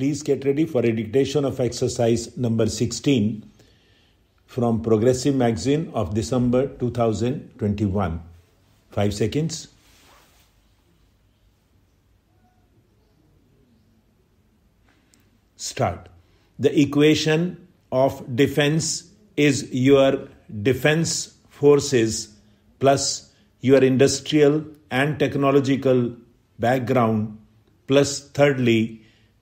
Please get ready for a dictation of exercise number 16 from Progressive Magazine of December 2021. 5 seconds. Start. The equation of defense is your defense forces plus your industrial and technological background plus thirdly,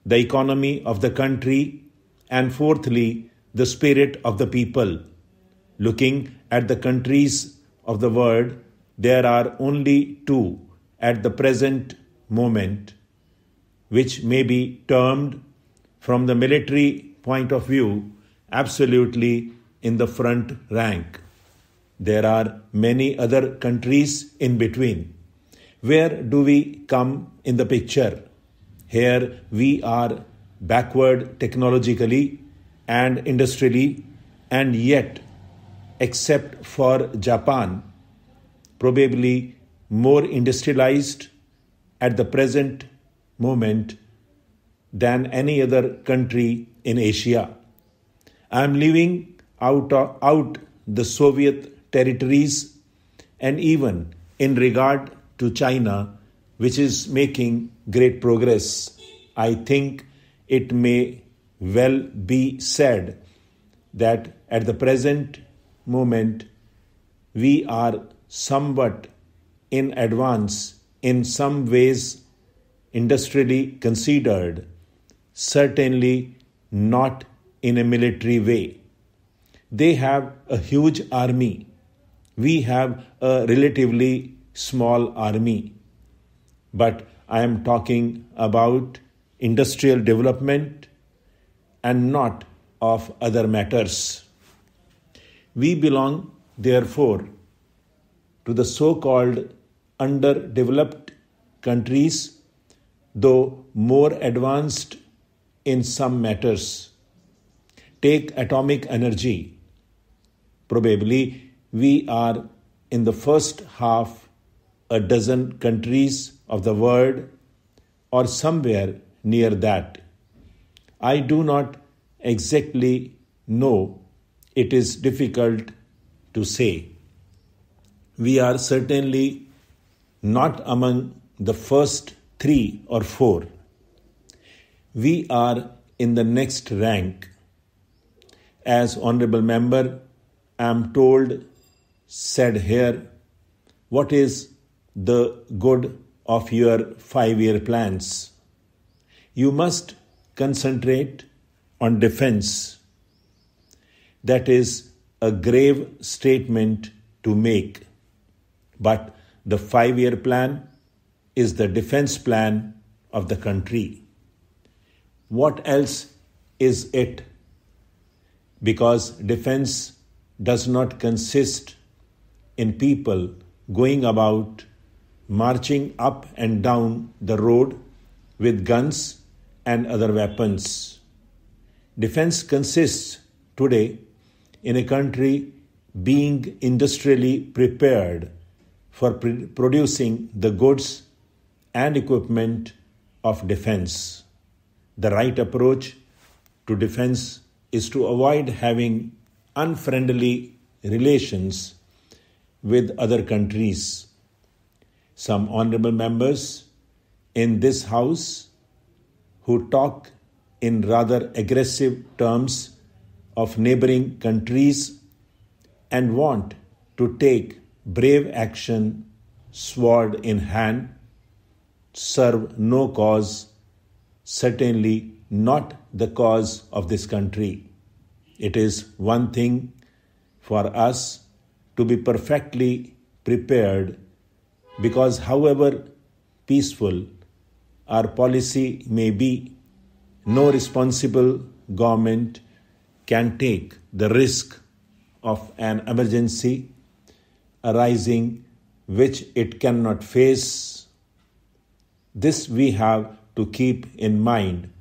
the economy of the country and fourthly, the spirit of the people. Looking at the countries of the world, there are only two at the present moment, which may be termed from the military point of view absolutely in the front rank. There are many other countries in between. Where do we come in the picture? Here we are backward technologically and industrially, and yet, except for Japan, probably more industrialized at the present moment than any other country in Asia. I am leaving out the Soviet territories, and even in regard to China, which is making great progress, I think it may well be said that at the present moment we are somewhat in advance in some ways industrially considered, certainly not in a military way. They have a huge army. We have a relatively small army. But I am talking about industrial development and not of other matters. We belong, therefore, to the so-called underdeveloped countries, though more advanced in some matters. Take atomic energy. Probably we are in the first half a dozen countries of the world or somewhere near that. I do not exactly know. It is difficult to say. We are certainly not among the first 3 or 4. We are in the next rank. As Honorable Member, I am told, said here, what is the good of your 5-year plans? You must concentrate on defense. That is a grave statement to make. But the 5-year plan is the defense plan of the country. What else is it? Because defense does not consist in people going about marching up and down the road with guns and other weapons. Defense consists today in a country being industrially prepared for producing the goods and equipment of defense. The right approach to defense is to avoid having unfriendly relations with other countries. Some honorable members in this House who talk in rather aggressive terms of neighboring countries and want to take brave action, sword in hand, serve no cause, certainly not the cause of this country. It is one thing for us to be perfectly prepared, because however peaceful our policy may be, no responsible government can take the risk of an emergency arising which it cannot face. This we have to keep in mind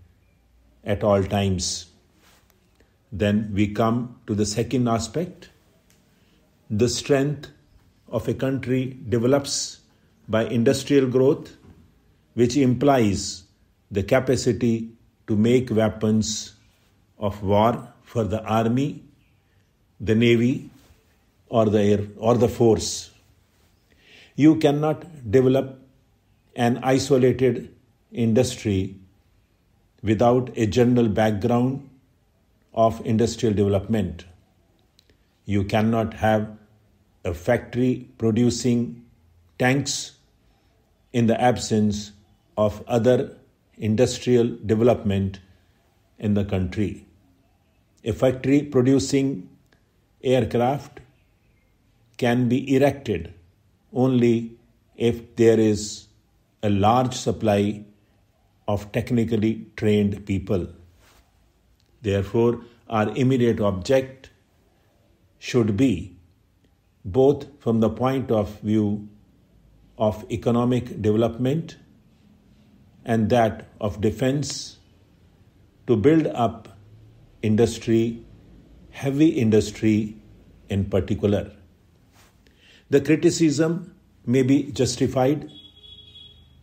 at all times. Then we come to the second aspect. The strength of a country develops by industrial growth, which implies the capacity to make weapons of war for the army, the navy, or the air or the force. You cannot develop an isolated industry without a general background of industrial development. You cannot have a factory producing tanks in the absence of other industrial development in the country. A factory producing aircraft can be erected only if there is a large supply of technically trained people. Therefore, our immediate object should be, both from the point of view of economic development and that of defense, to build up industry, heavy industry in particular. The criticism may be justified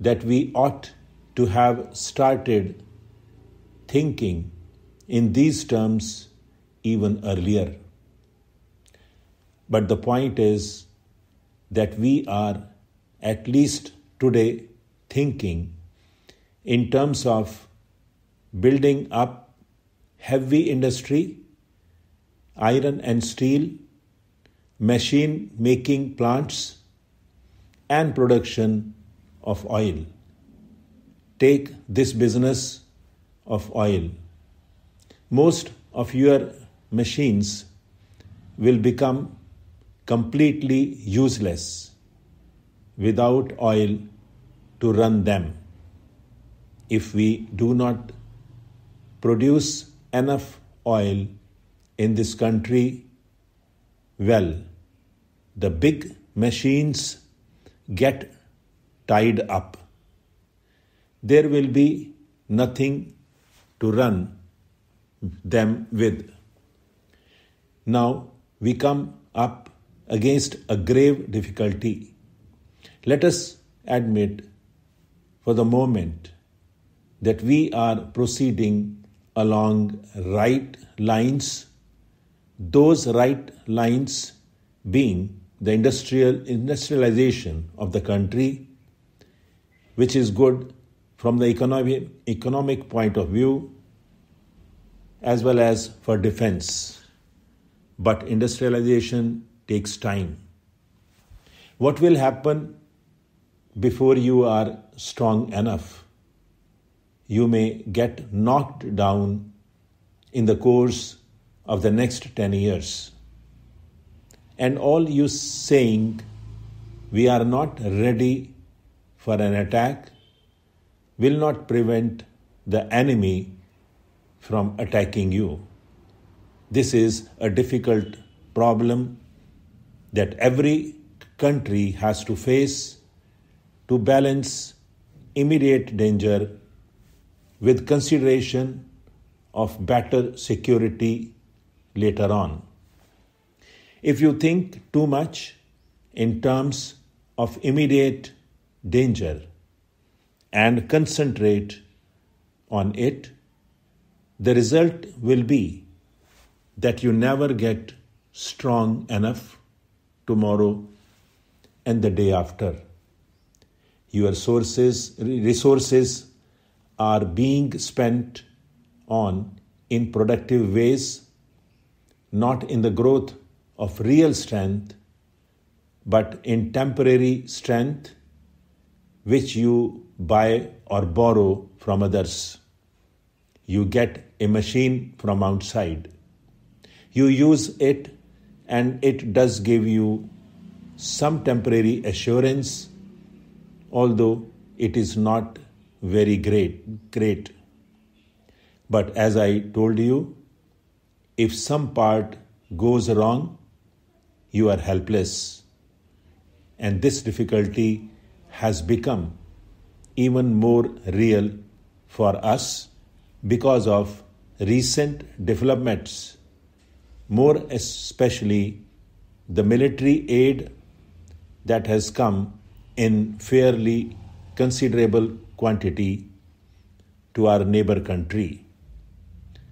that we ought to have started thinking in these terms even earlier. But the point is that we are, at least today, thinking in terms of building up heavy industry, iron and steel, machine making plants, and production of oil. Take this business of oil. Most of your machines will become completely useless without oil to run them. If we do not produce enough oil in this country, well, the big machines get tied up. There will be nothing to run them with. Now we come up against a grave difficulty. Let us admit for the moment that we are proceeding along right lines, those right lines being the industrialization of the country, which is good from the economic point of view as well as for defense. But industrialization takes time. What will happen before you are strong enough? You may get knocked down in the course of the next 10 years. And all you saying, we are not ready for an attack, will not prevent the enemy from attacking you. This is a difficult problem that every country has to face to balance immediate danger with consideration of better security later on. If you think too much in terms of immediate danger and concentrate on it, the result will be that you never get strong enough tomorrow and the day after. Your resources are being spent on in productive ways, not in the growth of real strength, but in temporary strength which you buy or borrow from others. You get a machine from outside. You use it and it does give you some temporary assurance, although it is not very great. But as I told you, if some part goes wrong, you are helpless. And this difficulty has become even more real for us because of recent developments, more especially the military aid that has come in fairly considerable quantity to our neighbor country.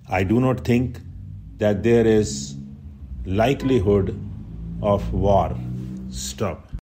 I do not think that there is likelihood of war. Stop.